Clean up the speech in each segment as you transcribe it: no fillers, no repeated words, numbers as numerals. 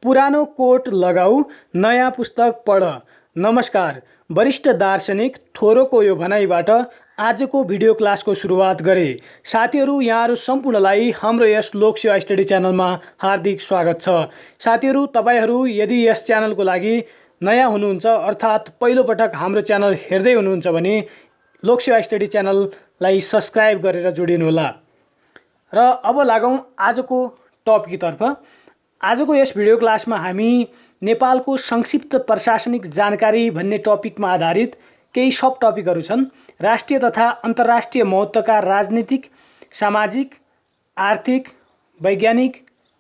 पुरानो कोट लगाऊ, नयाँ पुस्तक पढ। नमस्कार, वरिष्ठ दार्शनिक थोरोको यो भनाइबाट आजको भिडियो क्लासको सुरुवात गरे। साथीहरू, यहाँहरू सम्पूर्णलाई हाम्रो यस लोकसेवा स्टडी च्यानलमा हार्दिक स्वागत छ। साथीहरू, तपाईहरू यदि यस च्यानलको लागि नयाँ हुनुहुन्छ अर्थात् पहिलोपटक हाम्रो च्यानल हेर्दै हुनुहुन्छ भने लोकसेवा स्टडी च्यानललाई सब्स्क्राइब गरेर जोडिनुहोला। र अब लागौँ आजको टपिकतर्फ। आजको यस भिडियो क्लासमा हामी नेपालको संक्षिप्त प्रशासनिक जानकारी भन्ने टपिकमा आधारित केही सब टपिकहरू छन्। राष्ट्रिय तथा अन्तर्राष्ट्रिय महत्त्वका राजनीतिक, सामाजिक, आर्थिक, वैज्ञानिक,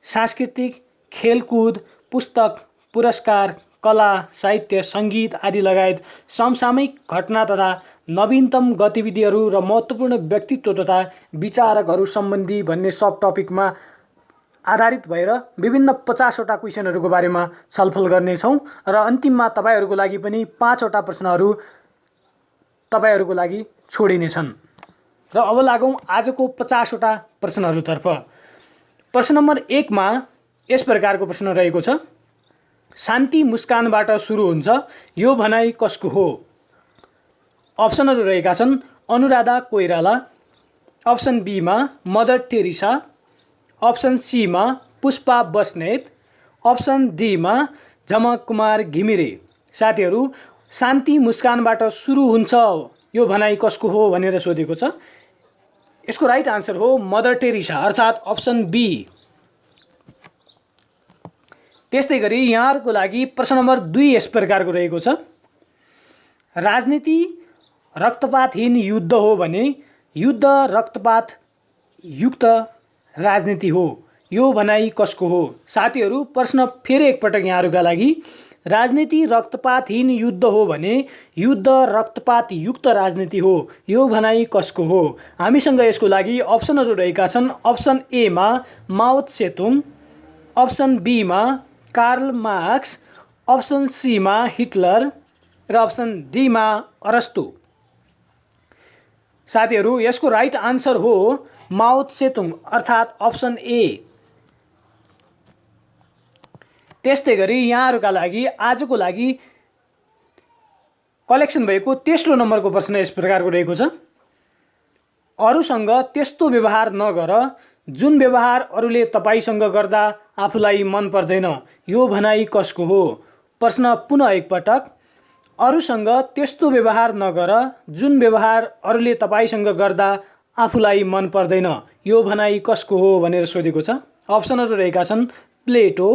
सांस्कृतिक, खेलकुद, पुस्तक, पुरस्कार, कला, साहित्य, सङ्गीत आदि लगायत समसामयिक घटना तथा नवीनतम गतिविधिहरू र महत्त्वपूर्ण व्यक्तित्व तथा विचारकहरू सम्बन्धी भन्ने सब टपिकमा आधारित भएर विभिन्न 50वटा क्वेसनहरूको बारेमा छलफल गर्नेछौँ र अन्तिममा तपाईहरूको लागि पनि 5वटा प्रश्नहरू तपाईहरूको लागि छोडिनेछन्। र अब लागौँ आजको 50वटा प्रश्नहरूतर्फ। प्रश्न नम्बर 1 मा यस प्रकारको प्रश्न रहेको छ। शान्ति मुस्कानबाट सुरु हुन्छ, यो भनाइ कसको हो? अप्सनहरू रहेका छन् अनुराधा कोइराला, अप्सन बी मा मदर टेरेसा, अप्सन सी मा पुष्पा बस्नेत, अप्सन डी मा झमककुमार घिमिरे। साथीहरू, शान्ति मुस्कानबाट सुरु हुन्छ यो भनाइ कसको हो भनेर सोधेको छ। यसको राइट आन्सर हो मदर टेरेसा अर्थात् अप्सन बी। त्यस्तै गरी यहाँहरूको लागि प्रश्न नम्बर 2 यस प्रकारको रहेको छ। राजनीति रक्तपातहीन युद्ध हो भने युद्ध रक्तपात युक्त राजनीति हो, यो भनाइ कसको हो? साथीहरू, प्रश्न फेरि एकपटक यहाँहरूका लागि। राजनीति रक्तपातहीन युद्ध हो भने युद्ध रक्तपात युक्त राजनीति हो, यो भनाइ कसको हो? हामीसँग यसको लागि अप्सनहरू रहेका छन्। अप्सन ए मा माओ त्से-तुङ, अप्सन बी मा कार्ल मार्क्स, अप्सन सी मा हिटलर र अप्सन डी मा अरस्तु। साथीहरू, यसको राइट आन्सर हो माओ त्से-तुङ अर्थात् अप्सन ए। त्यस्तै गरी यहाँहरूका लागि आजको लागि कलेक्सन भएको तेस्रो नम्बरको प्रश्न यस प्रकारको रहेको छ। अरूसँग त्यस्तो व्यवहार नगर जुन व्यवहार अरूले तपाईसँग गर्दा आफूलाई मन पर्दैन, यो भनाइ कसको हो? प्रश्न पुनः एकपटक। अरूसँग त्यस्तो व्यवहार नगर जुन व्यवहार अरूले तपाईसँग गर्दा आफूलाई मन पर्दैन, यो भनाइ कसको हो भनेर सोधेको छ। अप्सनहरू रहेका छन् प्लेटो,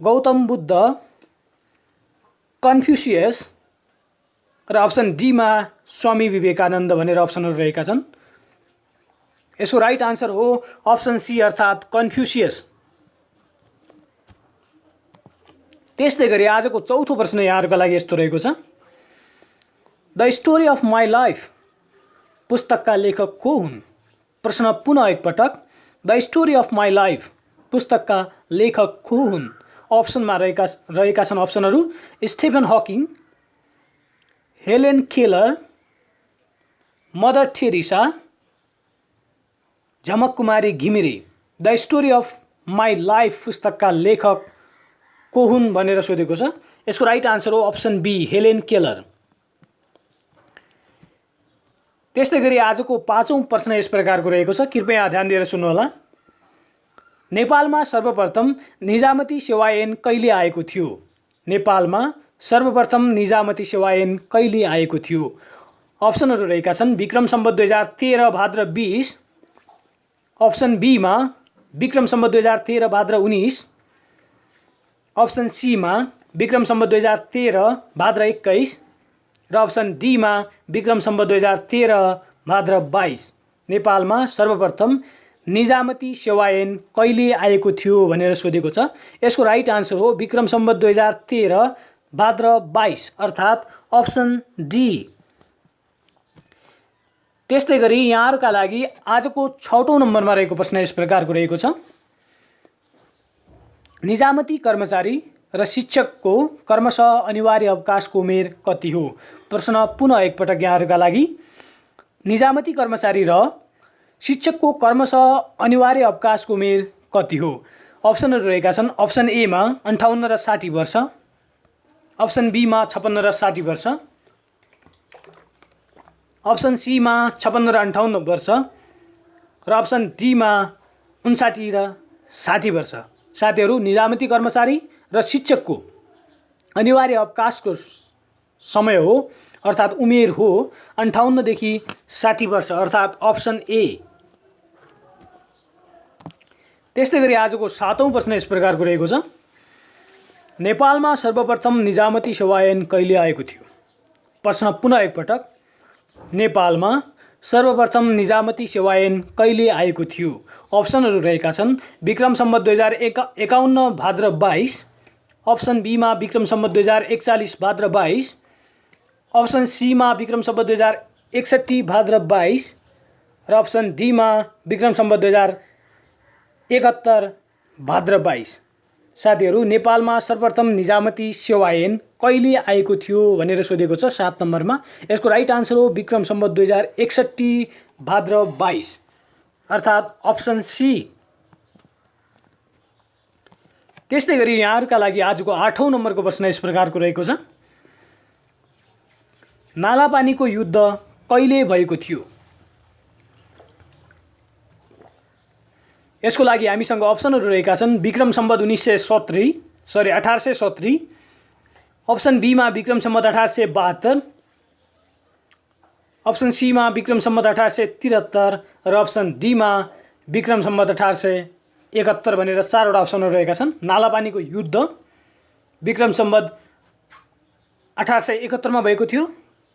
गौतम बुद्ध, कन्फ्युसियस र अप्सन डी मा स्वामी विवेकानन्द भनेर अप्सनहरू रहेका छन्। यसको राइट आन्सर हो अप्सन सी अर्थात् कन्फ्युसियस। त्यस्तै गरी आजको चौथो प्रश्न यहाँहरूका लागि यस्तो रहेको छ। The story of my life पुस्तकका लेखक को हुन्? प्रश्न पुनः एकपटक। The story of my life पुस्तकका लेखक को हुन्? अप्सनमा रहेका छन् अप्सनहरू Stephen Hawking, Helen Keller, Mother Teresa, Jhamakkumari Ghimire. The story of my life पुस्तकका लेखक को हुन् भनेर सोधेको छ। यसको राइट आन्सर हो अप्सन बी हेलेन केलर। त्यस्तै गरी आजको 5औं प्रश्न यस प्रकारको रहेको छ। कृपया ध्यान दिएर सुन्नुहोला। नेपालमा सर्वप्रथम निजामती सेवा ऐन कहिले आएको थियो? नेपालमा सर्वप्रथम निजामती सेवा ऐन कहिले आएको थियो? अप्सनहरू रहेका छन् विक्रम सम्वत 2013 भाद्र 20, अप्सन बी मा विक्रम सम्वत 2013 भाद्र 19, अप्सन सी मा विक्रम सम्वत 2013 भाद्र 21 र अप्सन डी मा विक्रम सम्वत 2013 भाद्र 22। नेपालमा सर्वप्रथम निजामती सेवा ऐन कहिले आएको थियो भनेर सोधेको छ। यसको राइट आन्सर हो विक्रम सम्वत 2013 भाद्र 22 अर्थात् अप्सन डी। त्यस्तै गरी यहाँहरूका लागि आजको 6औं नम्बरमा रहेको प्रश्न यस प्रकारको रहेको छ। निजामती कर्मचारी र शिक्षकको कर्मशः अनिवार्य अवकाशको उमेर कति हो? प्रश्न पुनः एकपटक यहाँहरूका लागि। निजामती कर्मचारी र शिक्षकको कर्मशः अनिवार्य अवकाशको उमेर कति हो? अप्सनहरू रहेका छन्। अप्सन ए मा 58 र 60 वर्ष, अप्सन बी मा 56 र 60 वर्ष, अप्सन सी मा 56 र 58 वर्ष र अप्सन डी मा 59 र 60 वर्ष। साथीहरू, निजामती कर्मचारी र शिक्षकको अनिवार्य अवकाशको समय हो अर्थात् उमेर हो 58 देखि 60 वर्ष अर्थात् अप्सन ए। त्यस्तै गरी आजको 7औं प्रश्न यस प्रकारको रहेको छ। नेपालमा सर्वप्रथम निजामती सेवा ऐन कहिले आएको थियो? प्रश्न पुनः एकपटक, नेपालमा सर्वप्रथम निजामती सेवा ऐन कहिले आएको थियो? अप्सनहरू रहेका छन्। विक्रम सम्वत 2051 भाद्र 22, अप्सन बी मा विक्रम सम्वत 2041 भाद्र 22, अप्सन सी मा विक्रम सम्वत 2061 भाद्र 22 र अप्सन डी मा विक्रम सम्वत 2071 भाद्र 22। साथीहरू, नेपालमा सर्वप्रथम निजामती सेवा ऐन कहिले आएको थियो भनेर सोधेको छ 7 नम्बरमा। यसको राइट आन्सर हो विक्रम सम्वत 2061 भाद्र 22 अर्थात् अप्सन सी। त्यस्तै गरी यहाँहरूका लागि आजको 8औं नम्बरको प्रश्न यस प्रकारको रहेको छ। नालापानीको युद्ध कहिले भएको थियो? यसको लागि हामीसँग अप्सनहरू रहेका छन्। विक्रम सम्वत 1870, अप्सन बी मा विक्रम सम्वत 1872, अप्सन सी मा विक्रम सम्वत 1873 र अप्सन डी मा विक्रम सम्वत 1871 भनेर 4वटा अप्सनहरू रहेका छन्। नालापानीको युद्ध विक्रम सम्वत 1871 मा भएको थियो,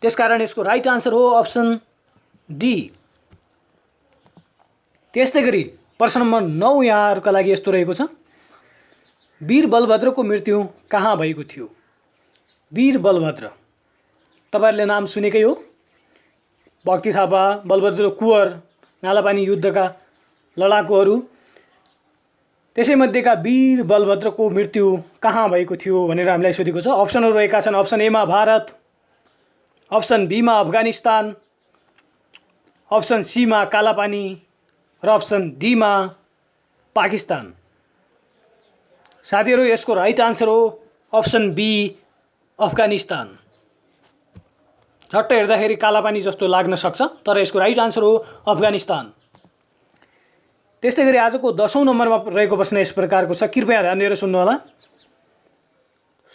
त्यसकारण यसको राइट आन्सर हो अप्सन डी। त्यस्तै गरी प्रश्न नम्बर 9 यहाँहरूका लागि यस्तो रहेको छ। वीर बलभद्रको मृत्यु कहाँ भएको थियो? वीर बलभद्र तपाईहरुले नाम सुनेकै हो। भक्ति थापा, बलभद्र कुँवर, नालापानी युद्धका लडाकुहरू। त्यसैमध्येका वीर बलभद्रको मृत्यु कहाँ भएको थियो भनेर हामीलाई सोधेको छ। अप्सनहरू रहेका छन्। अप्सन ए मा भारत, अप्सन बी मा अफगानिस्तान, अप्सन सी मा कालापानी र अप्सन डी मा पाकिस्तान। साथीहरू, यसको राइट आन्सर हो अप्सन बी अफगानिस्तान। झट्ट हेर्दाखेरि कालापानी जस्तो लाग्न सक्छ, तर यसको राइट आन्सर हो अफगानिस्तान। त्यस्तै गरी आजको 10औं नम्बरमा रहेको प्रश्न यस प्रकारको छ। कृपया ध्यान दिएर सुन्नुहोला।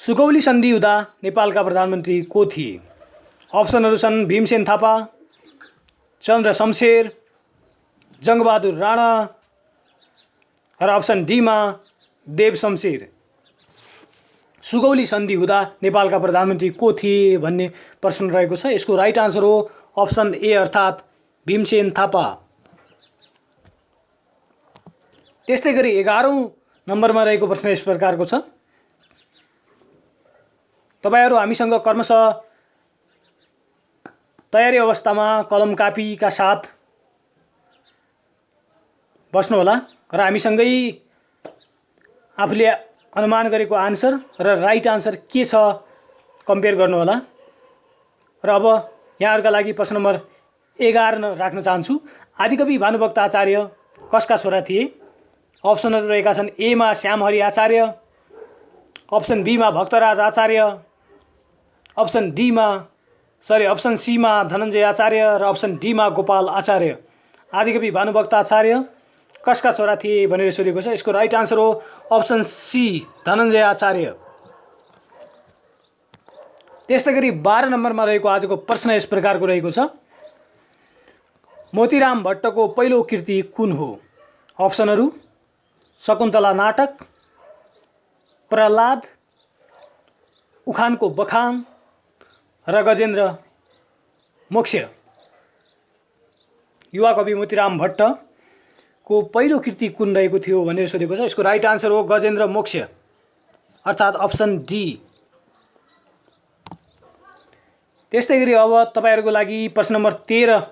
सुगौली सन्धि हुँदा नेपालका प्रधानमन्त्री को थिए? अप्सनहरू छन्। भीमसेन थापा, चन्द्र शमशेर, जङ्गबहादुर राणा र अप्सन डी मा देव शमशेर। सुगौली सन्धि हुँदा नेपालका प्रधानमन्त्री को थिए भन्ने प्रश्न रहेको छ। यसको राइट आन्सर हो अप्सन ए अर्थात् भीमसेन थापा। त्यस्तै गरी 11औं नम्बरमा रहेको प्रश्न यस प्रकारको छ। तपाईहरु हामीसँग क्रमशः तयारी अवस्थामा कलम कापीका साथ बस्नुहोला र हामीसँगै आफूले अनुमान गरेको आन्सर र राइट आन्सर के छ कम्पेयर गर्नुहोला। र अब यहाँहरुका लागि प्रश्न नम्बर 11 राख्न चाहन्छु। आदिकवि भानुभक्त आचार्य कसका छोरा थिए? अप्सनहरू रहेका छन्। ए मा श्यामहरि आचार्य, अप्सन बी मा भक्तराज आचार्य, अप्सन सी मा धनञ्जय आचार्य र अप्सन डी मा गोपाल आचार्य। आदिकवि भानुभक्त आचार्य कसका छोरा थिए भनेर सोधेको छ। यसको राइट आन्सर हो अप्सन सी धनञ्जय आचार्य। त्यस्तै गरी 12 नम्बरमा रहेको आजको प्रश्न यस प्रकारको रहेको छ। मोतीराम भट्टको पहिलो कृति कुन हो? अप्सनहरू शकुन्तला नाटक, प्रहलाद, उखानको बखान र गजेन्द्र मोक्ष। युवा कवि मोतीराम भट्टको पहिलो कृति कुन रहेको थियो भनेर सोधेको छ। यसको राइट आन्सर हो गजेन्द्र मोक्ष अर्थात् अप्सन डी। त्यस्तै गरी अब तपाईहरुको लागि प्रश्न नम्बर 13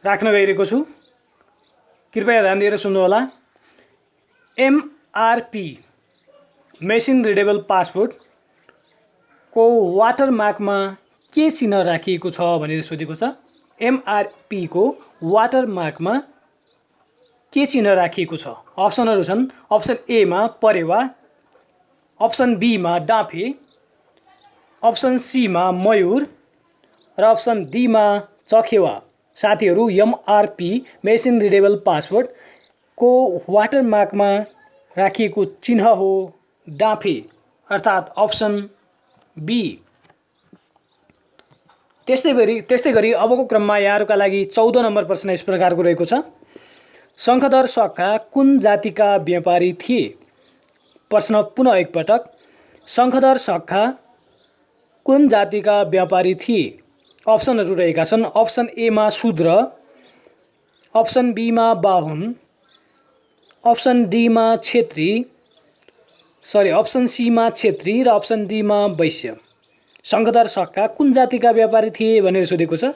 राख्न गइरहेको छु। कृपया ध्यान दिएर सुन्नुहोला। एमआरपी मेसिन रिडेबल पासपोर्ट को वाटरमार्कमा के चिन्ह राखिएको छ भनेर सोधेको छ। एमआरपी को वाटरमार्कमा के चिन्ह राखिएको छ? अप्सनहरू छन् अप्सन ए मा परेवा, अप्सन बी मा डाँफे, अप्सन सी मा मयूर र अप्सन डी मा चखेवा। साथीहरू एमआरपी मेसिन रिडेबल पासवर्ड को वाटरमार्कमा राखिएको चिन्ह हो डाँफे अर्थात् अप्सन बी। त्यस्तै गरी अबको क्रममा यहाँहरूका लागि 14 नम्बर प्रश्न यस प्रकारको रहेको छ। शङ्खधर शखा कुन जातिका व्यापारी थिए? प्रश्न पुनः एकपटक, शङ्खधर शखा कुन जातिका व्यापारी थिए? अप्सनहरू रहेका छन् अप्सन ए मा शूद्र, अप्सन बी मा बाहुन, अप्सन डी मा क्षेत्री, अप्सन सी मा क्षेत्री र अप्सन डी मा वैश्य। शङ्खधर शखा कुन जातिका व्यापारी थिए भनेर सोधेको छ।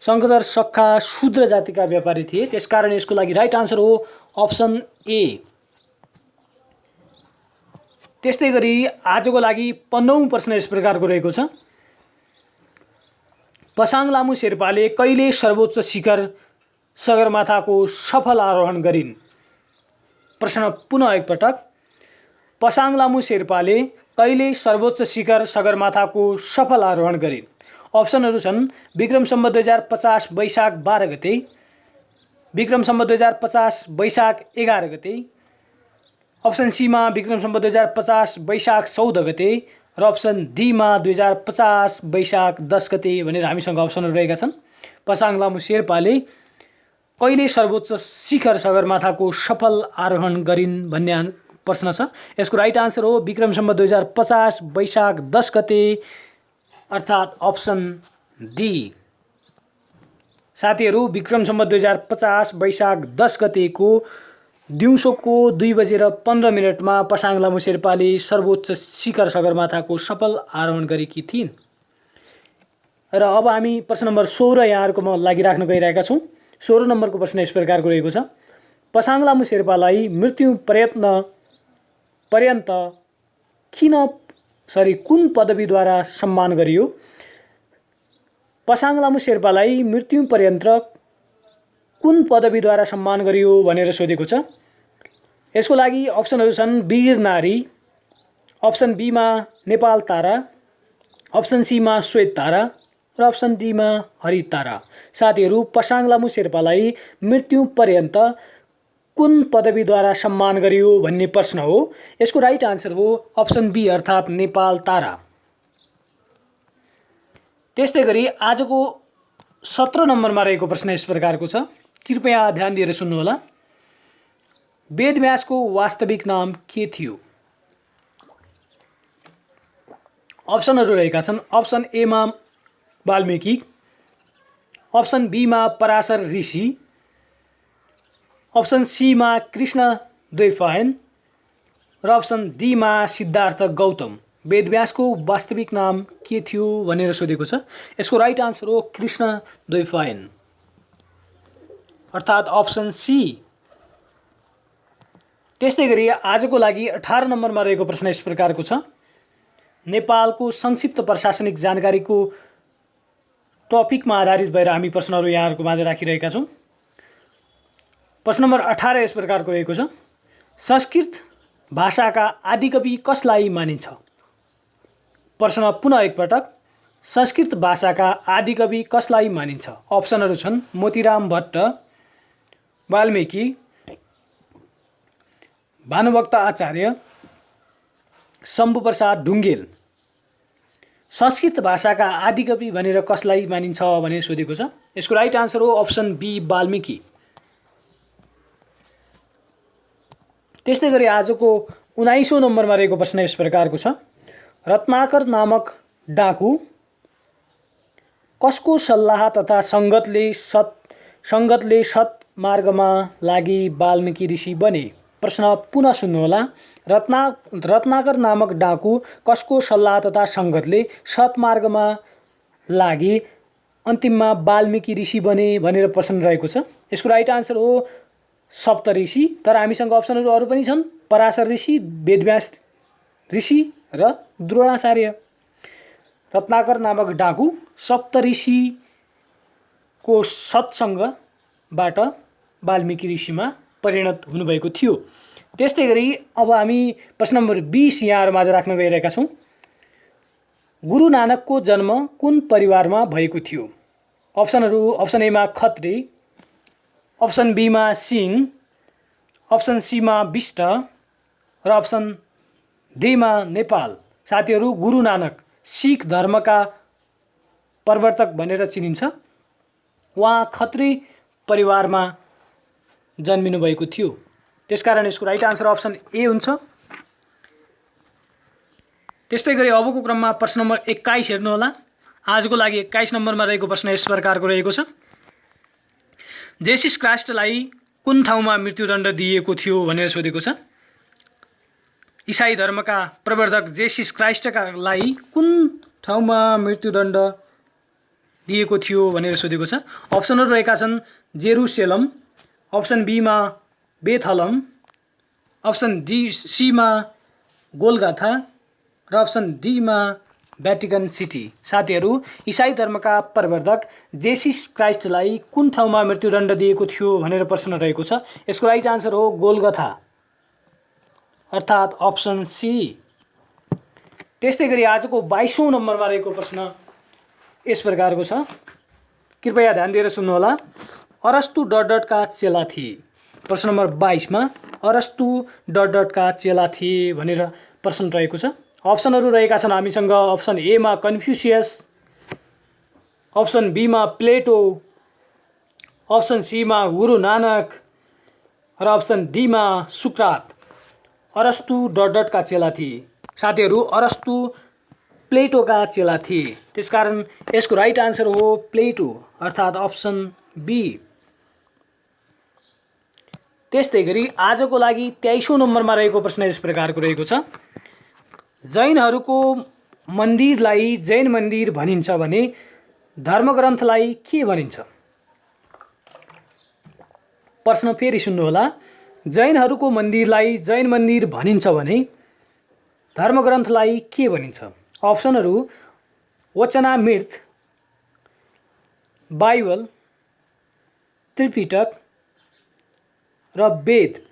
शङ्खधर शखा शूद्र जातिका व्यापारी थिए, त्यसकारण यसको लागि राइट आन्सर हो अप्सन ए। त्यस्तै गरी आजको लागि 15औं प्रश्न यस प्रकारको रहेको छ। पसाङ लामु शेर्पाले कहिले सर्वोच्च शिखर सगरमाथाको सफल आरोहण गरिन्? प्रश्न पुनः एकपटक, पसाङ लामु शेर्पाले कहिले सर्वोच्च शिखर सगरमाथाको सफल आरोहण गरिन्? अप्सनहरू छन् विक्रम सम्वत 2050 वैशाख 12 गते, विक्रम सम्वत 2050 वैशाख 11 गते, अप्सन सी मा विक्रम सम्वत 2050 वैशाख 14 गते र अप्सन डी मा 2050 वैशाख 10 गते भनेर हामीसँग अप्सनहरू रहेका छन्। पसाङ लामु शेर्पाले कहिले सर्वोच्च शिखर सगरमाथाको सफल आरोहण गरिन् भन्ने प्रश्न छ। यसको राइट आन्सर हो विक्रम सम्वत 2050 वैशाख 10 गते अर्थात् अप्सन डी। साथीहरू विक्रम सम्वत 2050 वैशाख 10 गतेको दिउँसोको 2:15 मा पसाङ लामु शेर्पाले सर्वोच्च शिखर सगरमाथाको सफल आरोहण गरेकी थिइन्। र अब हामी प्रश्न नम्बर 16 यहाँहरूको लागि राख्न गइरहेका छौँ। 16 नम्बरको प्रश्न यस प्रकारको रहेको छ। पसाङ लामु शेर्पालाई मृत्यु पर्यन्त कुन पदवीद्वारा सम्मान गरियो? पसाङ लामु शेर्पालाई मृत्यु पर्यन्त कुन पदवीद्वारा सम्मान गरियो भनेर सोधेको छ। यसको लागि अप्सनहरू छन् वीर नारी, अप्सन बी मा नेपाल तारा, अप्सन सी मा श्वेत तारा र अप्सन डी मा हरित तारा। साथीहरू पसाङ लामु शेर्पालाई मृत्यु पर्यन्त कुन पदवीद्वारा सम्मान गरियो भन्ने प्रश्न हो। यसको राइट आन्सर हो अप्सन बी अर्थात् नेपाल तारा। त्यस्तै गरी आजको 17 नम्बरमा रहेको प्रश्न यस प्रकारको छ। कृपया ध्यान दिएर सुन्नुहोला। वेदव्यासको वास्तविक नाम के थियो? अप्सनहरू रहेका छन् अप्सन ए मा वाल्मीकि, अप्सन बी मा पराशर ऋषि, अप्सन सी मा कृष्ण द्वैपायन र अप्सन डी मा सिद्धार्थ गौतम। वेदव्यासको वास्तविक नाम के थियो भनेर सोधेको छ। यसको राइट आन्सर हो कृष्ण द्वैपायन अर्थात् अप्सन सी। त्यस्तै गरी आजको लागि 18 नम्बरमा रहेको प्रश्न यस प्रकारको छ। नेपालको संक्षिप्त प्रशासनिक जानकारीको टपिकमा आधारित भएर हामी प्रश्नहरू यहाँहरूको माझ राखिरहेका छौँ। प्रश्न नम्बर 18 यस प्रकारको रहेको छ। संस्कृत भाषाका आदिकवि कसलाई मानिन्छ? प्रश्न पुनः एकपटक, संस्कृत भाषाका आदिकवि कसलाई मानिन्छ? अप्सनहरू छन् मोतीराम भट्ट, वाल्मीकि, भानुभक्त आचार्य, शम्भुप्रसाद ढुङ्गेल। संस्कृत भाषाका आदिकवि भनेर कसलाई मानिन्छ भनेर सोधेको छ। यसको राइट आन्सर हो अप्सन बी वाल्मीकि। त्यस्तै गरी आजको 19औं नम्बरमा रहेको प्रश्न यस प्रकारको छ। रत्नाकर नामक डाकु कसको सल्लाह तथा सङ्गतले सत्मार्गमा लागि वाल्मीकि ऋषि बने? प्रश्न पुनः सुन्नुहोला। रत्नाकर नामक डाकु कसको सल्लाह तथा सङ्गतले सत्मार्गमा लागि अन्तिममा वाल्मीकि ऋषि बने भनेर प्रश्न रहेको छ। यसको राइट आन्सर हो सप्तऋषि। तर हामीसँग अप्सनहरू अरू पनि छन्, पराशर ऋषि, वेदव्यास ऋषि र द्रोणाचार्य। रत्नाकर नामक डाकु सप्तऋषिको सत्सङ्गबाट वाल्मीकि ऋषिमा परिणत हुनुभएको थियो। त्यस्तै गरी अब हामी प्रश्न नम्बर 20 यहाँहरूमाझ राख्न गइरहेका छौँ। गुरु नानकको जन्म कुन परिवारमा भएको थियो? अप्सनहरू: अप्सन ए मा खत्री, अप्सन बी मा सिंह, अप्सन सी मा बिष्ट र अप्सन डी मा नेपाल। साथीहरू, गुरु नानक सिख धर्मका प्रवर्तक भनेर चिनिन्छ। उहाँ खत्री परिवारमा जन्मिनु भएको थियो। त्यसकारण यसको राइट आन्सर अप्सन ए हुन्छ। त्यस्तै गरी अबको क्रममा प्रश्न नम्बर 21 हेर्नु होला। आजको लागि 21 नम्बरमा रहेको प्रश्न यस प्रकारको रहेको छ। जेसिस क्राइस्टलाई कुन ठाउँमा मृत्युदण्ड दिएको थियो भनेर सोधेको छ। इसाई धर्मका प्रवर्तक जेसिस क्राइस्टलाई कुन ठाउँमा मृत्युदण्ड दिएको थियो भनेर सोधेको छ। अप्सनहरू रहेका छन्: जेरुसेलम, अप्सन बी मा बेथलम, अप्सन सी मा गोलगाथा र अप्सन डी मा भ्याटिकन सिटी। साथीहरू, इसाई धर्मका प्रवर्तक जेसिस क्राइस्टलाई कुन ठाउँमा मृत्युदण्ड दिएको थियो भनेर प्रश्न रहेको छ। यसको राइट आन्सर हो गोलगाथा, अर्थात् अप्सन सी। त्यस्तै गरी आजको 22औं नम्बरमा रहेको प्रश्न यस प्रकारको छ। कृपया ध्यान दिएर सुन्नुहोला। अरस्तु डट चेला थिए। प्रश्न नम्बर 22 मा अरस्तु डट चेला थिए भनेर प्रश्न रहेको छ। अप्सनहरू रहेका छन् हामीसँग: अप्सन ए मा कन्फ्युसियस, अप्सन बी मा प्लेटो, अप्सन सी मा गुरु नानक र अप्सन डी मा सुक्रात। अरस्तु डट चेला थिए। साथीहरू, अरस्तु प्लेटोका चेला थिए। त्यसकारण यसको राइट आन्सर हो प्लेटो, अर्थात् अप्सन बी। त्यस्तै गरी आजको लागि 23औं नम्बरमा रहेको प्रश्न यस प्रकारको रहेको छ। जैनहरूको मन्दिरलाई जैन मन्दिर भनिन्छ भने धर्मग्रन्थलाई के भनिन्छ? प्रश्न फेरि सुन्नुहोला। जैनहरूको मन्दिरलाई जैन मन्दिर भनिन्छ भने धर्मग्रन्थलाई के भनिन्छ? अप्सनहरू: वचनामृत, बाइबल, त्रिपिटक र वेद।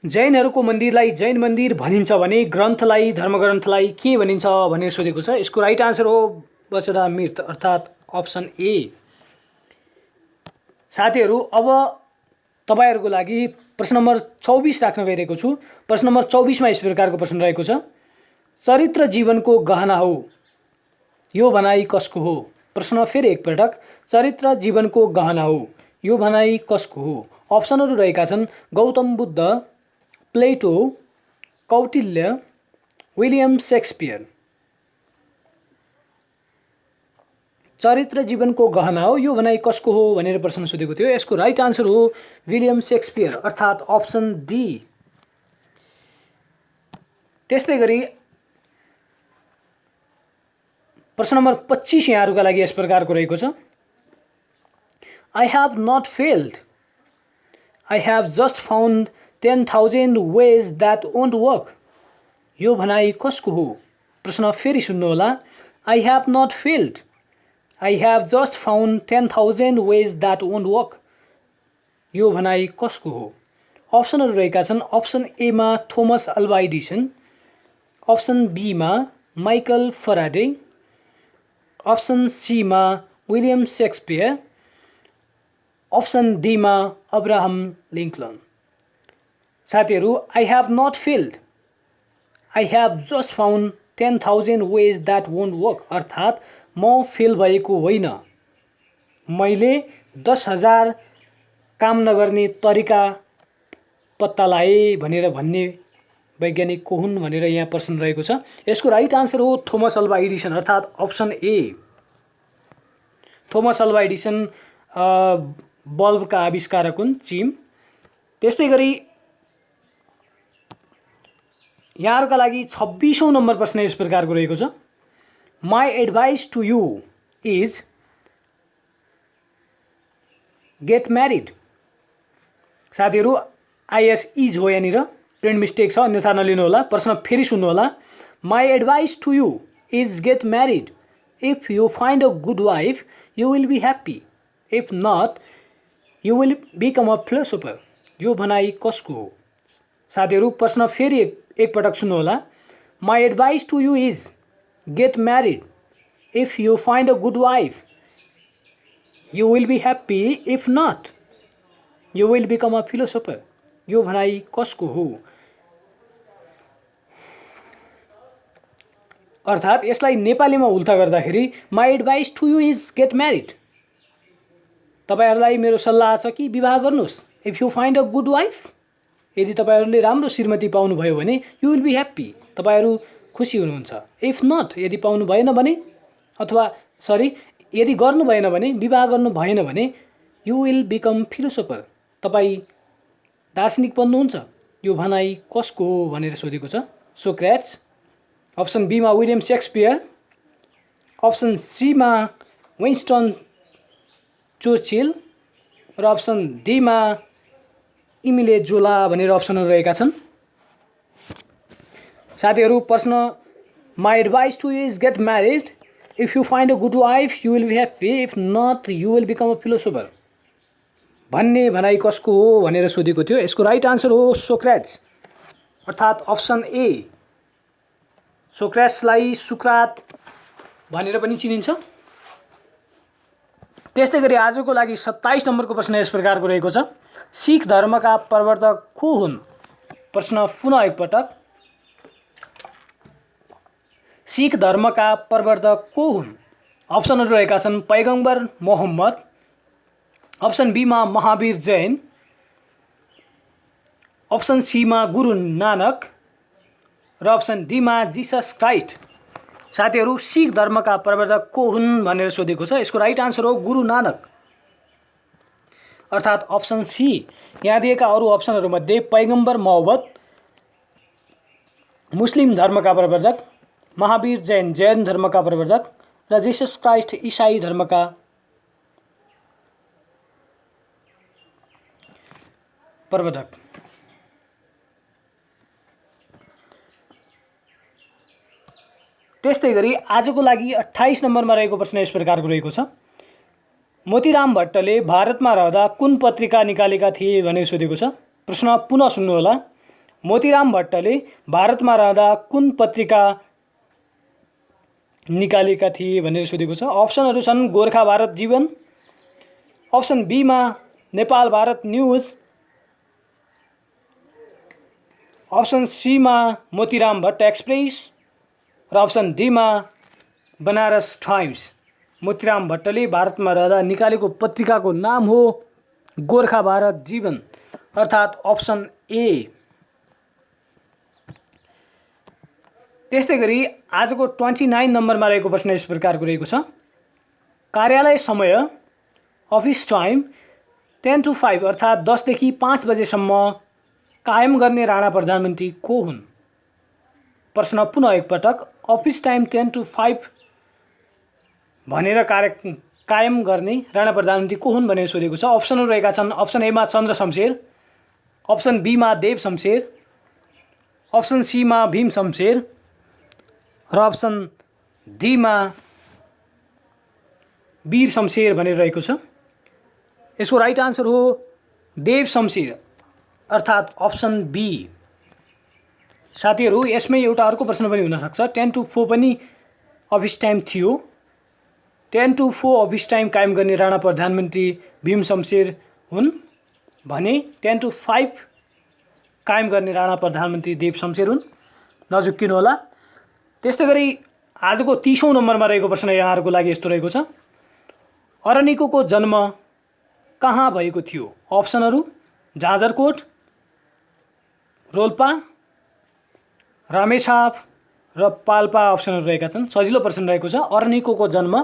जैनहरूको मन्दिरलाई जैन मन्दिर भनिन्छ भने ग्रन्थलाई धर्मग्रन्थलाई के भनिन्छ भनेर सोधेको छ। यसको राइट आन्सर हो वचनामृत, अर्थात् अप्सन ए। साथीहरू, अब तपाईहरुको लागि प्रश्न नम्बर 24 राख्न गइरहेको छु। प्रश्न नम्बर 24 मा यस प्रकारको प्रश्न रहेको छ। चरित्र जीवनको गहना हो, यो भनाइ कसको हो? प्रश्न फेरि एकपटक। चरित्र जीवनको गहना हो, यो भनाइ कसको हो? अप्सनहरू रहेका छन्: गौतम बुद्ध, प्लेटो, कौटिल्य, विलियम शेक्सपियर। चरित्र जीवनको गहना हो, यो भनाइ कसको हो भनेर प्रश्न सोधेको थियो। यसको राइट आन्सर हो विलियम शेक्सपियर, अर्थात् अप्सन डी। त्यस्तै गरी प्रश्न नम्बर 25 यहाँहरूका लागि यस प्रकारको रहेको छ। I have not failed, I have just found 10,000 ways that won't work, यो भनाइ कसको हो? प्रश्न फेरि सुन्नुहोला। I have not failed, I have just found 10,000 ways that won't work, यो भनाइ कसको हो? अप्सनहरू रहेका छन्: अप्सन ए मा Thomas Alva Edison, option B मा माइकल फराडे, अप्सन सी मा विलियम शेक्सपियर, अप्सन डी मा अब्राहम लिङ्कन। साथीहरू, I have not failed, I have just found 10,000 ways that won't work, अर्थात् म फेल भएको होइन, मैले 10,000 काम नगर्ने तरिका पत्ता लाए भनेर भन्ने वैज्ञानिक को हुन् भनेर यहाँ प्रश्न रहेको छ। यसको राइट आन्सर हो थोमस अल्वा एडिसन, अर्थात् option A. Thomas Alva Edison बल्बका आविष्कारक हुन्, चिम। त्यस्तै गरी यहाँहरूका लागि 26औं नम्बर प्रश्न यस प्रकारको रहेको छ। My advice to you is get married. साथीहरू, आइएस इज हो, यहाँनिर प्रिन्ट मिस्टेक छ, अन्यथा नलिनु होला। प्रश्न फेरि सुन्नुहोला। My advice to you is get married. If you find a good wife you will be happy, if not you will become a philosopher. यो भनाइ कसको हो? साथीहरू प्रश्न फेरि एकपटक सुन्नुहोला। My advice to you is get married if you find a good wife. You will be happy if not you will become a philosopher. यो भनाइ कसको हो? अर्थात् यसलाई नेपालीमा उल्था गर्दाखेरि my advice to you is get married. तपाईहरुलाई मेरो सल्लाह छ कि विवाह गर्नुहोस्। If you find a good wife, यदि तपाईहरुले राम्रो श्रीमती पाउनुभयो भने यु विल बी ह्याप्पी, तपाईहरु खुसी हुनुहुन्छ। इफ नट, यदि पाउनु भएन भने अथवा यदि गर्नु भएन भने, विवाह गर्नु भएन भने यु विल बिकम फिलोसोफर, तपाई दार्शनिक बन्नुहुन्छ। यो भनाइ कसको हो भनेर सोधेको छ। सोक्रेट्स। अप्सन बी मा विलियम शेक्सपियर, अप्सन सी मा विन्स्टन चर्चिल र अप्सन डी मा इमिले जोला भनेर अप्सनहरु रहेका छन्। साथीहरु प्रश्न my advice to is get married if you find a good wife you will be happy if not you will become a philosopher भन्ने भनाइ कसको हो भनेर सोधेको थियो। यसको राइट आन्सर हो सोक्रेट्स, अर्थात् अप्सन ए। सोक्रेट्सलाई सुक्रात भनेर पनि चिनिन्छ। त्यस्तै गरी आजको लागि 27 नम्बरको प्रश्न यस प्रकारको रहेको छ। सिख धर्मका प्रवर्तक को हुन्? प्रश्न पुनः एकपटक। सिख धर्मका प्रवर्तक को हुन्? अप्सनहरु रहेका छन् पैगम्बर मोहम्मद, अप्सन बी मा महावीर जैन, अप्सन सी मा गुरु नानक र अप्सन डी मा जीसस क्राइस्ट। साथीहरु सिख धर्मका प्रवर्तक को हुन् भनेर सोधेको छ। यसको राइट आन्सर हो गुरु नानक, अर्थात् अप्सन सी। यहाँ दिएका अरू अप्सनहरूमध्ये पैगम्बर मोहम्मद मुस्लिम धर्मका प्रवर्तक, महावीर जैन जैन धर्मका प्रवर्तक र जीसस क्राइस्ट ईसाई धर्मका प्रवर्तक। त्यस्तै गरी आजको लागि 28 नम्बरमा रहेको प्रश्न यस प्रकारको रहेको छ। मोतीराम भट्टले भारतमा रहँदा कुन पत्रिका निकालेका थिए भनेर सोधेको छ। प्रश्न पुनः सुन्नुहोला। मोतीराम भट्टले भारतमा रहँदा कुन पत्रिका निकालेका थिए भनेर सोधेको छ। अप्सनहरू छन् गोर्खा भारत जीवन, अप्सन बी मा Nepal Bharat News, option C मा मोतीराम भट्ट एक्सप्रेस र अप्सन डी मा बनारस टाइम्स। मोतीराम भट्टले भारतमा रहँदा निकालेको पत्रिकाको नाम हो गोर्खा भारत जीवन, अर्थात् अप्सन ए। त्यस्तै गरी आजको 29 नम्बरमा रहेको प्रश्न यस प्रकारको रहेको छ। कार्यालय समय अफिस टाइम 10 to 5 अर्थात् 10 देखि 5 बजेसम्म कायम गर्ने राणा प्रधानमन्त्री को हुन्? प्रश्न पुनः एकपटक। अफिस टाइम 10 to 5 भनेर कायम गर्ने राणा प्रधानमन्त्री को हुन् भनेर सोधेको छ। अप्सनहरू रहेका छन् अप्सन ए मा चन्द्र शमशेर, अप्सन बी मा देव शमशेर, अप्सन सी मा भीम शमशेर र अप्सन डी मा वीर शमशेर भनेर रहेको छ। यसको राइट आन्सर हो देव शमशेर, अर्थात् अप्सन बी। साथीहरु यसमै एउटा अर्को प्रश्न पनि हुन सक्छ। 10 to 4 पनि अफिस टाइम थियो। 10 to 4 अफिस टाइम कायम गर्ने राणा प्रधानमन्त्री भीम शमशेर हुन् भने 10 to 5 कायम गर्ने राणा प्रधानमन्त्री देव शमशेर हुन्। नझुक्किनु होला। त्यस्तै गरी आजको 30औं नम्बरमा रहेको प्रश्न यहाँहरुको लागि यस्तो रहेको छ। अरनिकोको जन्म कहाँ भएको थियो? अप्सनहरू जाजरकोट, रोल्पा, रामेछाप र पाल्पा अप्सनहरू रहेका छन्। सजिलो प्रश्न रहेको छ। अरनिकोको जन्म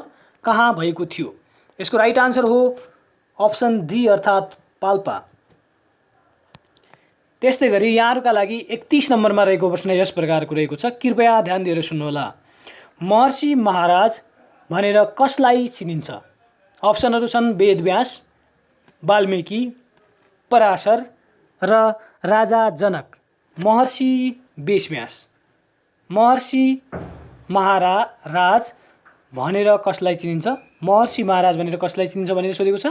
कहाँ भएको थियो? यसको राइट आन्सर हो अप्सन डी, अर्थात् पाल्पा। त्यस्तै गरी यहाँहरुका लागि 31 नम्बरमा रहेको प्रश्न यस प्रकारको रहेको छ। कृपया ध्यान दिएर सुन्नुहोला। महर्षि महाराज भनेर कसलाई चिनिन्छ? अप्सनहरू छन् वेदव्यास, वाल्मीकि, पराशर र राजा जनक। महर्षि वेदव्यास। महर्षि महाराज भनेर कसलाई चिनिन्छ? महर्षि महाराज भनेर कसलाई चिनिन्छ भनेर सोधेको छ।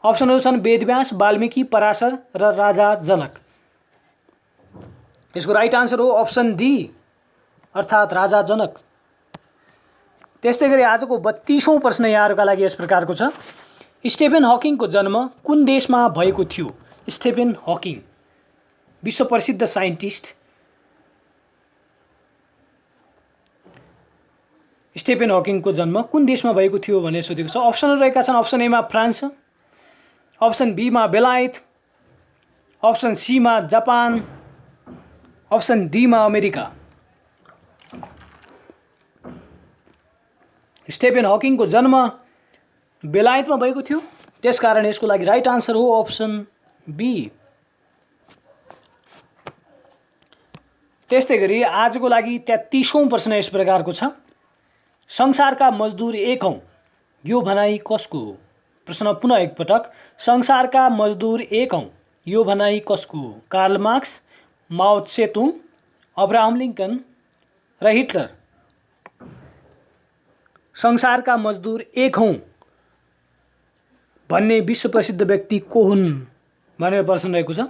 अप्सनहरू छन् वेदव्यास, वाल्मीकि, पराशर र राजा जनक। यसको राइट आन्सर हो अप्सन डी अर्थात् राजा जनक। त्यस्तै गरी आजको 32औं प्रश्न यहाँहरूका लागि यस प्रकारको छ। स्टेफेन हकिङको जन्म कुन देशमा भएको थियो? स्टेफेन हकिङ विश्व प्रसिद्ध साइन्टिस्ट। स्टेफेन हकिङको जन्म कुन देशमा भएको थियो भनेर सोधेको छ। अप्सनहरू रहेका छन्। अप्सन एमा फ्रान्स, अप्सन बीमा बेलायत, अप्सन सीमा जापान, अप्सन डीमा अमेरिका। स्टेफेन हकिङको जन्म बेलायतमा भएको थियो, त्यसकारण यसको लागि राइट आन्सर हो अप्सन बी। त्यस्तै गरी आजको लागि 33औं प्रश्न यस प्रकारको छ। संसारका मजदुर एक हौं, यो भनाइ कसको हो? प्रश्न पुनः एकपटक। संसारका मजदुर एक हौं, यो भनाइ कसको हो? कार्ल मार्क्स, माओ त्से-तुङ, अब्राहम लिङ्कन र हिटलर। संसारका मजदुर एक हौं भन्ने विश्व प्रसिद्ध व्यक्ति को हुन् भनेर प्रश्न रहेको छ।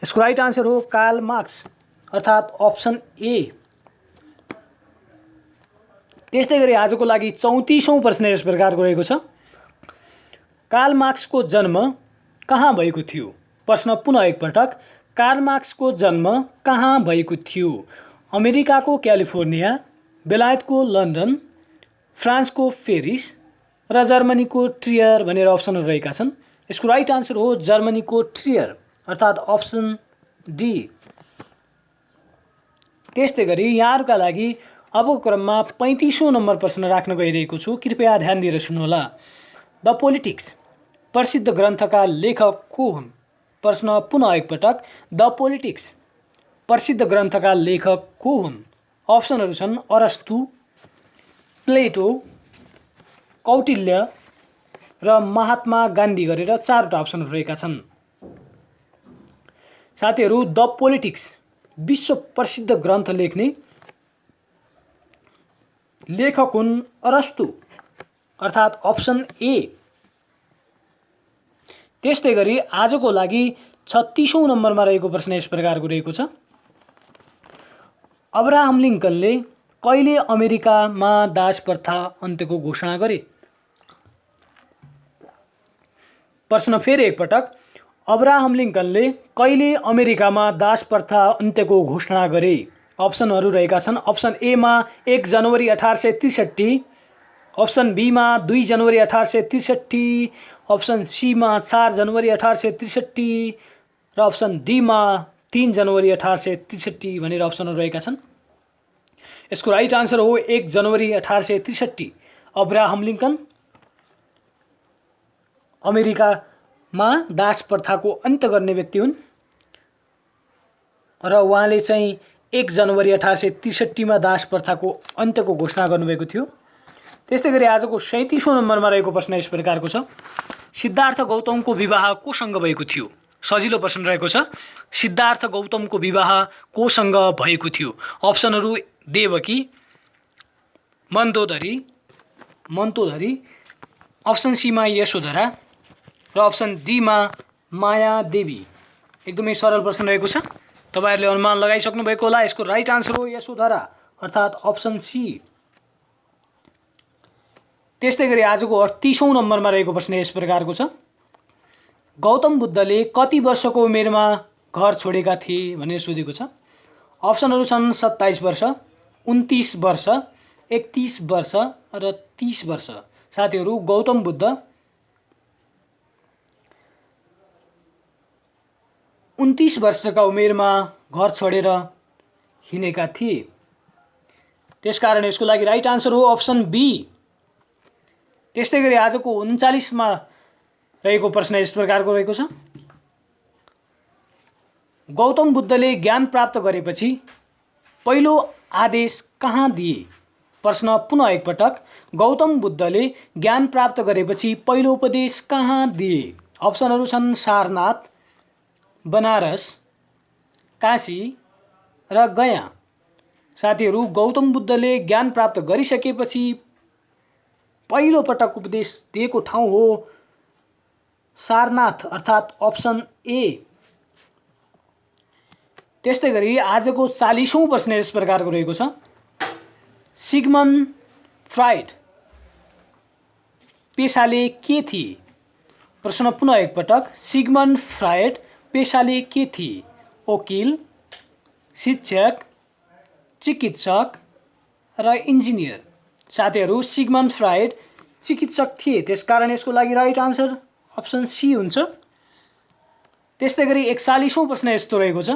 यसको राइट आन्सर हो कार्ल मार्क्स अर्थात् अप्सन ए। त्यस्तै गरी आजको लागि 34औं प्रश्न यस प्रकारको रहेको छ। कार्ल मार्क्सको जन्म कहाँ भएको थियो? प्रश्न पुनः एकपटक। कार्ल मार्क्सको जन्म कहाँ भएको थियो? अमेरिकाको क्यालिफोर्निया, बेलायतको लन्डन, फ्रान्सको पेरिस र जर्मनीको ट्रियर भनेर अप्सनहरू रहेका छन्। यसको राइट आन्सर हो जर्मनीको ट्रियर अर्थात् अप्सन डी। त्यस्तै गरी यहाँहरूका लागि अबको क्रममा 35औं नम्बर प्रश्न राख्न गइरहेको छु। कृपया ध्यान दिएर सुन्नुहोला। द पोलिटिक्स प्रसिद्ध ग्रन्थका लेखक को हुन्? प्रश्न पुनः एकपटक। द पोलिटिक्स प्रसिद्ध ग्रन्थका लेखक को हुन्? अप्सनहरू छन् अरस्तु, प्लेटो, कौटिल्य र महात्मा गान्धी गरेर 4वटा अप्सनहरू रहेका छन्। साथीहरू, द पोलिटिक्स विश्व प्रसिद्ध ग्रन्थ लेख्ने लेखक हुन् अरस्तु अर्थात् अप्सन ए। त्यस्तै गरी आजको लागि 36औं नम्बरमा रहेको प्रश्न यस प्रकारको रहेको छ। अब्राहम लिङ्कनले कहिले अमेरिकामा दास प्रथा अन्त्यको घोषणा गरे? प्रश्न फेरि एकपटक। अब्राहम लिङ्कनले कहिले अमेरिकामा दास प्रथा अन्त्यको घोषणा गरे? अप्सनहरू रहेका छन्। अप्सन एमा 1 जनवरी 1863, अप्सन बीमा 2 जनवरी 1863, अप्सन सीमा 4 जनवरी 1863 र अप्सन डीमा 3 जनवरी 1863 भनेर अप्सनहरू रहेका छन्। यसको राइट आन्सर हो 1 जनवरी 1863। अब्राहम लिङ्कन अमेरिकामा दास प्रथाको अन्त्य गर्ने व्यक्ति हुन् र उहाँले चाहिँ 1 जनवरी 1863 मा दास प्रथाको अन्त्यको घोषणा गर्नुभएको थियो। त्यस्तै गरी आजको 37औं नम्बरमा रहेको प्रश्न यस प्रकारको छ। सिद्धार्थ गौतमको विवाह कोसँग भएको थियो? सजिलो प्रश्न रहेको छ। सिद्धार्थ गौतमको विवाह कोसँग भएको थियो? अप्सनहरू देवकी, मन्तोदरी, अप्सन सीमा यशोधरा र अप्सन डीमा माया देवी। एकदमै सरल प्रश्न रहेको छ। तपाईहरुले अनुमान लगाइसक्नु भएको होला। यसको राइट आन्सर हो यशोधरा अर्थात् अप्सन सी। त्यस्तै गरी आजको 38औं नम्बरमा रहेको प्रश्न यस प्रकारको छ। गौतम बुद्धले कति वर्षको उमेरमा घर छोडेका थिए भनेर सोधेको छ। अप्सनहरू छन् 27 वर्ष, 29 वर्ष, 31 वर्ष र 30 वर्ष। साथीहरू, गौतम बुद्ध 29 वर्षका उमेरमा घर छोडेर हिँडेका थिए। त्यसकारण यसको लागि राइट आन्सर हो अप्सन बी। त्यस्तै गरी आजको 39मा रहेको प्रश्न यस प्रकारको रहेको छ। गौतम बुद्धले ज्ञान प्राप्त गरेपछि पहिलो आदेश कहाँ दिए? प्रश्न पुनः एकपटक। गौतम बुद्धले ज्ञान प्राप्त गरेपछि पहिलो उपदेश कहाँ दिए? अप्सनहरू छन् सारनाथ, बनारस, काशी र गया। साथीहरू, गौतम बुद्धले ज्ञान प्राप्त गरिसकेपछि पहिलो पटक उपदेश दिएको ठाउँ हो सारनाथ अर्थात् अप्सन ए। त्यस्तै गरी आजको 40औं प्रश्न यस प्रकारको रहेको छ। सिगमन्ड फ्राइड पेशाले के थिए? प्रश्न पुनः एकपटक। सिगमन्ड फ्राइड पेशाले के थिए? वकिल, शिक्षक, चिकित्सक र इन्जिनियर। साथीहरू, सिगमन्ड फ्राइड चिकित्सक थिए, त्यसकारण यसको लागि राइट आन्सर अप्सन सी हुन्छ। त्यस्तै गरी 41औं प्रश्न यस्तो रहेको छ।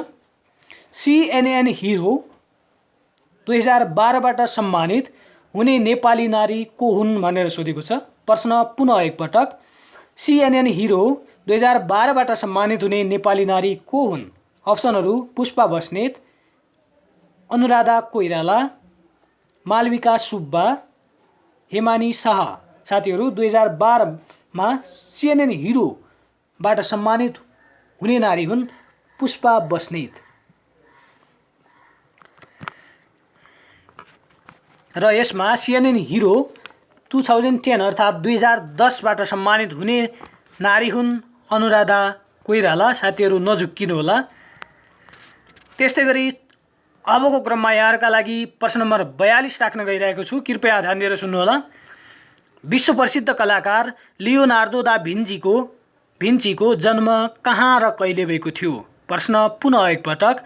CNN हिरो 2012बाट सम्मानित हुने नेपाली नारी को हुन् भनेर सोधेको छ। प्रश्न पुनः एकपटक। CNN हिरो 2012बाट सम्मानित हुने नेपाली नारी को हुन्? अप्सनहरू पुष्पा बस्नेत, अनुराधा कोइराला, मालविका सुब्बा, हेमानी शाह। साथीहरू, 2012मा CNN हिरोबाट सम्मानित हुने नारी हुन् पुष्पा बस्नेत। र यसमा CNN हिरो 2010 अर्थात् 2010बाट सम्मानित हुने नारी हुन् अनुराधा कोइराला। साथीहरू, नझुक्किनुहोला। त्यस्तै गरी अबको क्रममा यहाँहरूका लागि प्रश्न नम्बर 42 राख्न गइरहेको छु। कृपया ध्यान दिएर सुन्नुहोला। विश्व प्रसिद्ध कलाकार लियोनार्दो दा भिन्चीको जन्म कहाँ र कहिले भएको थियो? प्रश्न पुनः एकपटक।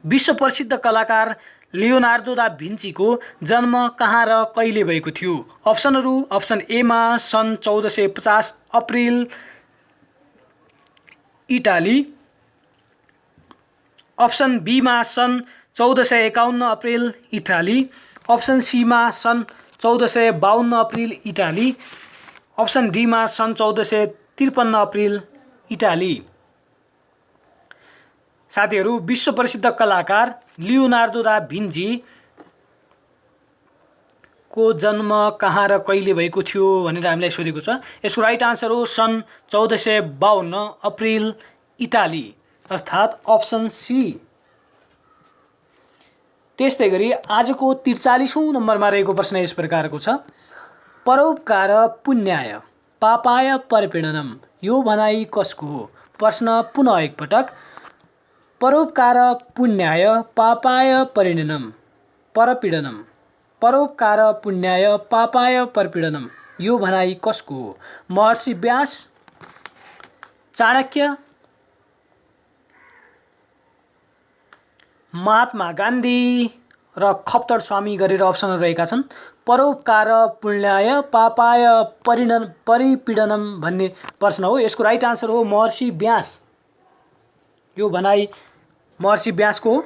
विश्व प्रसिद्ध कलाकार लियोनार्दो दा भिन्चीको जन्म कहाँ र कहिले भएको थियो? अप्सनहरू अप्सन एमा सन् 1450 अप्रिल इटाली, अप्सन बीमा सन् 1451 अप्रिल इटाली, अप्सन सीमा सन् 1452 अप्रिल इटाली, अप्सन डीमा सन् 1453 अप्रिल इटाली। साथीहरू, विश्व प्रसिद्ध कलाकार लियोनार्दो दा भिन्ची को जन्म कहाँ र कहिले भएको थियो भनेर हामीलाई सोधेको छ। यसको राइट आन्सर हो सन् 1452 अप्रिल इटाली अर्थात् अप्सन सी। त्यस्तै गरी आजको 43औं नम्बरमा रहेको प्रश्न यस प्रकारको छ। परोपकार पुण्याय पापाय परपीडनम यो भनाइ कसको हो? प्रश्न पुनः एकपटक। परोपकार पुण्याय पापाय परपीडनम परोपकार पुण्याय पापाय परपीडनम यो भनाइ कसको हो? महर्षि व्यास, चाणक्य, महात्मा गान्धी र खप्तर स्वामी गरेर अप्सनहरू रहेका छन्। परोपकार पुण्याय पापाय परिपीडनम भन्ने प्रश्न हो। यसको राइट आन्सर हो महर्षि व्यास। यो भनाइ महर्षि व्यासको हो।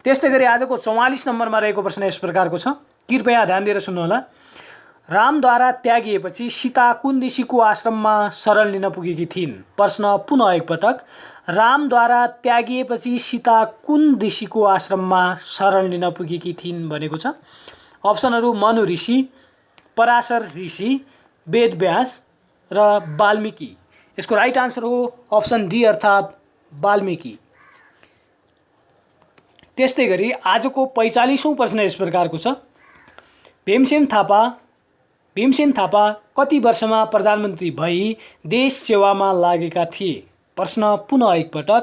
त्यस्तै गरी आजको 44 नम्बरमा रहेको प्रश्न यस प्रकारको छ। कृपया ध्यान दिएर सुन्नुहोला। रामद्वारा त्यागिएपछि सीता कुन ऋषिको आश्रममा शरण लिन पुगेकी थिइन्? प्रश्न पुनः एकपटक। रामद्वारा त्यागिएपछि सीता कुन ऋषिको आश्रममा शरण लिन पुगेकी थिइन् भनेको छ। अप्सनहरू मनु ऋषि, पराशर ऋषि, वेदव्यास र वाल्मीकि। यसको राइट आन्सर हो अप्सन डी अर्थात् वाल्मीकि। त्यस्तै गरी आजको 45औं प्रश्न यस प्रकारको छ। भीमसेन थापा कति वर्षमा प्रधानमन्त्री भई देश सेवामा लागेका थिए? प्रश्न पुनः एकपटक।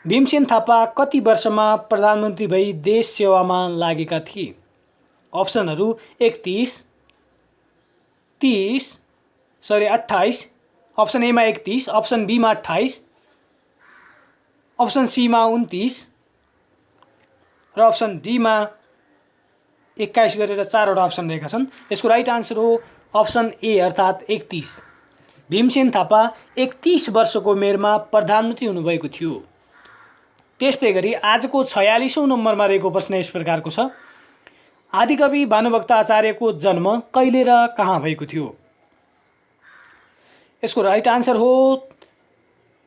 भीमसेन थापा कति वर्षमा प्रधानमन्त्री भई देश सेवामा लागेका थिए? अप्सनहरू 28, अप्सन एमा 31, अप्सन बीमा 28, अप्सन सीमा 29 र अप्सन डीमा 21 गरेर 4वटा अप्सन रहेका छन्। यसको राइट आन्सर हो अप्सन ए अर्थात् 31। भीमसेन थापा 31 वर्षको उमेरमा प्रधानमन्त्री हुनुभएको थियो। त्यस्तै गरी आजको 46औं नम्बरमा रहेको प्रश्न यस प्रकारको छ। आदिकवि भानुभक्त आचार्यको जन्म कहिले र कहाँ भएको थियो? यसको राइट आन्सर हो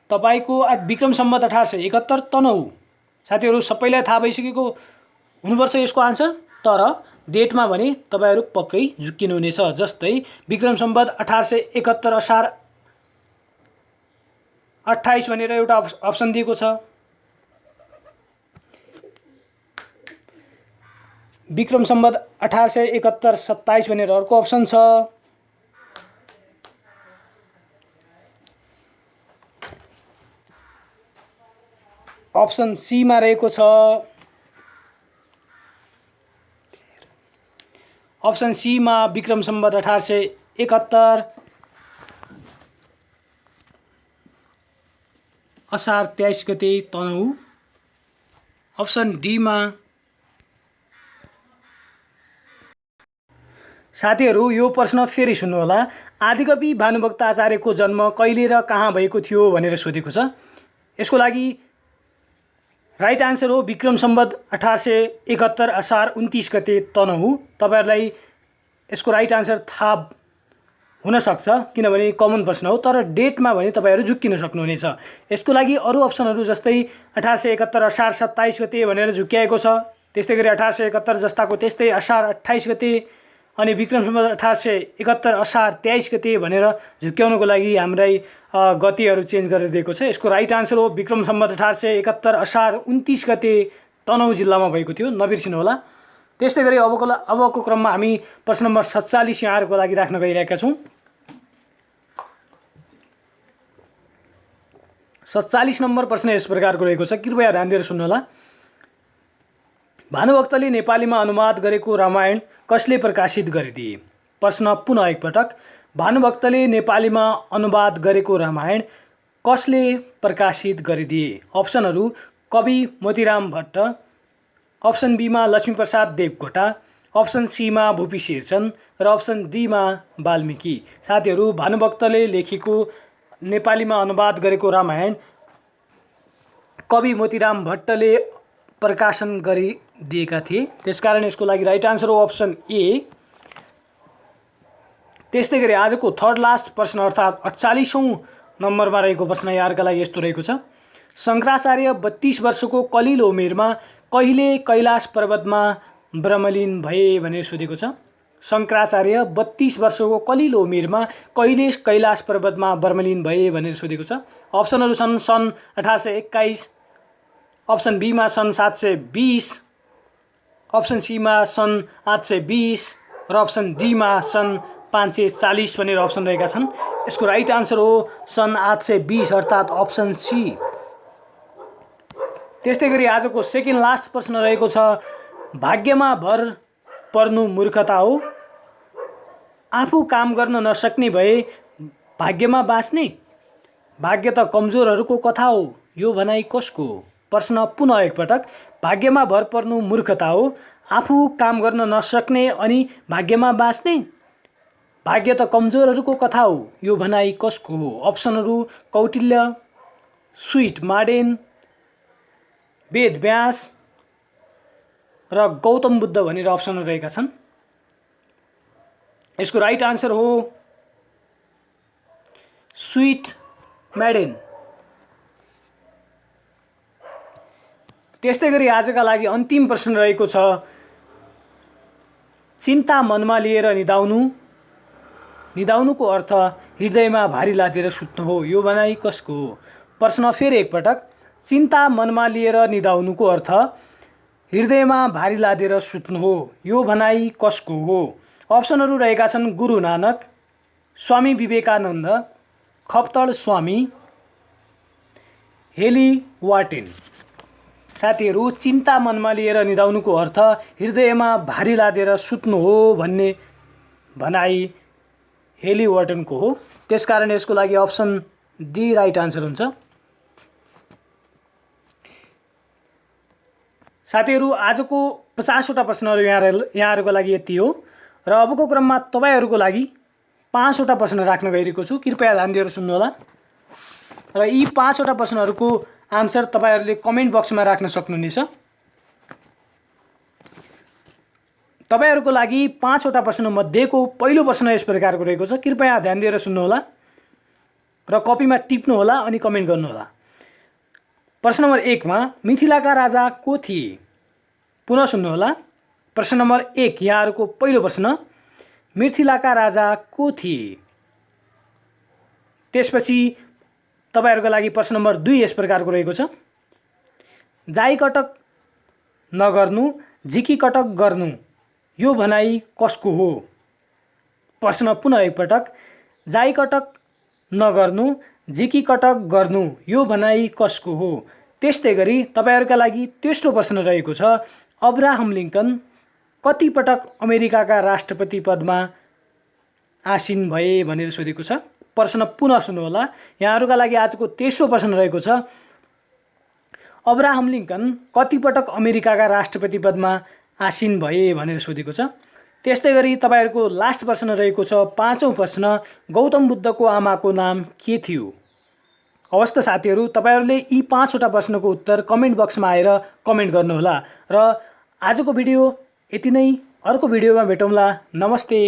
तपाईको विक्रम सम्वत 1871 तनहु। साथीहरू, सबैलाई थाहा भइसकेको हुनुपर्छ यसको आन्सर, तर डेटमा भने तपाईहरू पक्कै झुक्किनुहुनेछ। जस्तै विक्रम सम्वत 1871 असार 28 भनेर एउटा अप्सन दिएको छ। विक्रम सम्वत 1871 27 भनेर अर्को अप्सन छ। अप्सन सीमा रहेको छ। अप्सन सीमा विक्रम सम्वत 1871 असार 23 गते तनहुँ। अप्सन डीमा साथीहरू यो प्रश्न फेरि सुन्नुहोला। आदिकवि भानुभक्त आचार्यको जन्म कहिले र कहाँ भएको थियो भनेर सोधेको छ। यसको लागि राइट आन्सर हो विक्रम सम्वत 1871 असार 29 गते तनहुँ। तपाईहरुलाई यसको राइट आन्सर थाहा हुनसक्छ किनभने कमन प्रश्न हो, तर डेटमा भने तपाईहरु झुक्किन सक्नुहुनेछ। यसको लागि अरु अप्सनहरु जस्तै 1871 असार 27 गते भनेर झुक्क्याएको छ, त्यस्तैगरी 1871 जस्ताको त्यस्तै असार 28 गते अनि विक्रम सम्वत 1871 असार 23 गते भनेर झुक्क्याउनको लागि हामीलाई गतिहरु चेन्ज गरेर दिएको छ। यसको राइट आन्सर हो विक्रम सम्वत 1871 असार 29 गते तनहुँ जिल्लामा भएको थियो, नबिर्सिनु होला। त्यस्तैगरी अबको क्रममा हामी प्रश्न नम्बर 47 यहाँहरुको लागि राख्न गइरहेका छौं। 47 नम्बर प्रश्न यस प्रकारको रहेको छ, कृपया ध्यान दिएर सुन्नुहोला। भानुभक्तले नेपालीमा अनुवाद गरेको रामायण कसले प्रकाशित गरिदिए? प्रश्न पुनः एकपटक, भानुभक्तले नेपालीमा अनुवाद गरेको रामायण कसले प्रकाशित गरिदिए? अप्सनहरु कवि मोतीराम भट्ट, अप्सन बीमा लक्ष्मीप्रसाद देवकोटा, अप्सन सीमा भूपी शेरचन र अप्सन डीमा वाल्मीकि। साथीहरु भानुभक्तले लेखेको नेपालीमा अनुवाद गरेको रामायण कवि मोतीराम भट्टले प्रकाशन गरिदिएका थिए, त्यसकारण यसको लागि राइट आन्सर हो अप्सन ए। त्यस्तैगरी आजको थर्ड लास्ट प्रश्न अर्थात् 48औं नम्बरमा रहेको प्रश्न यहाँहरुका लागि यस्तो रहेको छ। शंकराचार्य 32 वर्षको कलिलो उमेरमा कहिले कैलाश पर्वतमा ब्रह्मलीन भए भनेर सोधेको छ। शंकराचार्य 32 वर्षको कलिलो उमेरमा कहिले कैलाश पर्वतमा ब्रह्मलीन भए भनेर सोधेको छ। अप्सनहरु छन् सन् 1821, अप्सन बीमा सन् 720, अप्सन सीमा सन् 820 र अप्सन डीमा सन् 540 भनेर अप्सन रहेका छन्। यसको राइट आन्सर हो सन् 820 अर्थात् अप्सन सी। त्यस्तैगरी आजको सेकेन्ड लास्ट प्रश्न रहेको छ, भाग्यमा भर पर्नु मूर्खता हो, आफू काम गर्न नसक्ने भए भाग्यमा बाँच्ने, भाग्य त कमजोरहरूको कथा हो, यो भनाइ कसको हो? प्रश्न पुनः एकपटक, भाग्यमा भर पर्नु मूर्खता हो, आफू काम गर्न नसक्ने अनि भाग्यमा बाँच्ने, भाग्य त कमजोरहरूको कथा हो, यो भनाइ कसको हो? अप्सनहरु कौटिल्य, स्वीट मार्डेन, वेद व्यास र गौतम बुद्ध भनेर अप्सनहरु रहेका छन्। यसको राइट आन्सर हो स्वीट मार्डेन। त्यस्तैगरी आजका लागि अन्तिम प्रश्न रहेको छ, चिन्ता मनमा लिएर निदाउनु, निदाउनुको अर्थ हृदयमा भारी लादेर सुत्नु हो, यो भनाइ कसको हो? प्रश्न फेरि एकपटक, चिन्ता मनमा लिएर निदाउनुको अर्थ हृदयमा भारी लादेर सुत्नु हो, यो भनाइ कसको हो? अप्सनहरु रहेका छन् गुरु नानक, स्वामी विवेकानन्द, खप्तड स्वामी, हेली वाटेन। साथीहरु चिन्ता मनमा लिएर निदाउनुको अर्थ हृदयमा भारी लादेर सुत्नु हो भन्ने भनाइ हेली वाटनको हो, त्यसकारण यसको लागि अप्सन डी राइट आन्सर हुन्छ। साथीहरु आजको 50 वटा प्रश्नहरु यहाँहरुको लागि यति हो र अबको क्रममा तपाईहरुको लागि 5 वटा प्रश्न राख्न गइरहेको छु, कृपया ध्यान दिएर सुन्नुहोला। र यी 5 वटा प्रश्नहरुको आन्सर तपाईहरुले कमेन्ट बक्समा राख्न सक्नुहुनेछ। तपाईहरुको लागि 5 वटा प्रश्न मध्येको पहिलो प्रश्न यस प्रकारको रहेको छ, कृपया ध्यान दिएर सुन्नुहोला र कपीमा टिप्नु होला अनि कमेन्ट गर्नुहोला। प्रश्न नम्बर 1 मा मिथिलाका राजा को थिए? पुनः सुन्नुहोला। प्रश्न नम्बर 1 यहाँहरुको पहिलो प्रश्न, मिथिलाका राजा को थिए? त्यसपछि तपाईहरुको लागि प्रश्न नम्बर 2 यस प्रकारको रहेको छ, जाई कटक नगर्नु झिकी कटक गर्नु, यो भनाइ कसको हो? प्रश्न पुनः एकपटक, जाई कटक नगर्नु झिकी कटक गर्नु, यो भनाइ कसको हो? त्यस्तै गरी तपाईहरुका लागि तेस्रो प्रश्न रहेको छ, अब्राहम लिंकन कति पटक अमेरिकाका राष्ट्रपति पदमा आसीन भए भनेर सोधेको छ। प्रश्न पुनः सुन्नुहोला। यहाँहरुका लागि आजको तेस्रो प्रश्न रहेको छ, अब्राहम लिंकन कति पटक अमेरिकाका राष्ट्रपति पदमा आसीन भए भनेर सोधेको छ। त्यस्तै गरी तपाईहरुको लास्ट प्रश्न रहेको छ, पाँचौं प्रश्न, गौतम बुद्धको आमाको नाम के थियो। हवस् त साथीहरु, तपाईहरुले यी 5 वटा प्रश्नको उत्तर कमेन्ट बक्समा आएर कमेन्ट गर्नुहोला। र आजको भिडियो यति नै। अर्को भिडियोमा भेटौँला। नमस्ते।